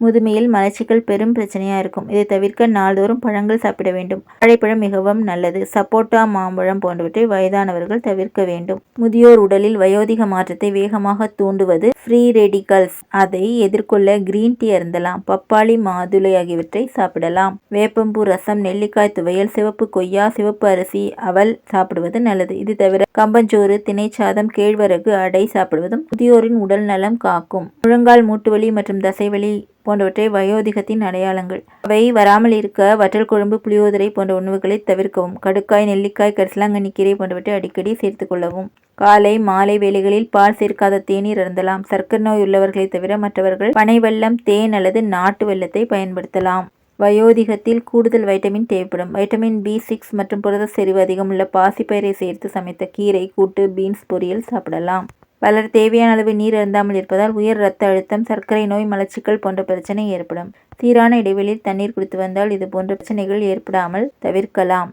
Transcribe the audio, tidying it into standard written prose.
முதுமையில் மலச்சிக்கல் பெரும் பிரச்சனையா இருக்கும். இதை தவிர்க்க நாள்தோறும் பழங்கள் சாப்பிட வேண்டும். வாழைப்பழம் மிகவும் நல்லது. சப்போட்டா, மாம்பழம் போன்றவற்றை வயதானவர்கள் தவிர்க்க வேண்டும். முதியோர் உடலில் வயோதிக மாற்றத்தை வேகமாக தூண்டுவது ஃப்ரீ ரேடிக்கல்ஸ். அதை எதிர்கொள்ள கிரீன் டீ அருந்தலாம். பப்பாளி, மாதுளை ஆகியவற்றை சாப்பிடலாம். வேப்பம்பூ ரசம், நெல்லிக்காய் துவையல், சிவப்பு கொய்யா, சிவப்பு அரிசி அவல் சாப்பிடுவது நல்லது. இது தவிர கம்பஞ்சோறு, திணைச்சாதம், கேழ்வரகு அடை சாப்பிடுவதும் முதியோரின் உடல் நலம் காக்கும். முழங்கால் மூட்டுவலி மற்றும் தசைவலி போன்றவற்றை வயோதிகத்தின் அடையாளங்கள். அவை வராமல் இருக்க வற்றல் குழம்பு, புளியோதரை போன்ற உணவுகளை தவிர்க்கவும். கடுக்காய், நெல்லிக்காய், கரிசலாங்கண்ணி கீரை போன்றவற்றை அடிக்கடி சேர்த்துக் கொள்ளவும். காலை மாலை வேளைகளில் பால் சேர்க்காத தேநீர் அருந்தலாம். சர்க்கரை நோய் உள்ளவர்களை தவிர மற்றவர்கள் பனை வெல்லம், தேன் அல்லது நாட்டு வெல்லத்தை பயன்படுத்தலாம். வயோதிகத்தில் கூடுதல் வைட்டமின் தேவைப்படும். வைட்டமின் B6 மற்றும் புரத செறிவு அதிகமுள்ள பாசிப்பயிரை சேர்த்து சமைத்த கீரை, கூட்டு, பீன்ஸ் பொரியல் சாப்பிடலாம். பலர் தேவையான அளவு நீர் அருந்தாமல் இருப்பதால் உயர் இரத்த அழுத்தம், சர்க்கரை நோய், மலச்சிக்கல் போன்ற பிரச்சனை ஏற்படும். சீரான இடைவெளியில் தண்ணீர் குடித்து வந்தால் இது போன்ற பிரச்சனைகள் ஏற்படாமல் தவிர்க்கலாம்.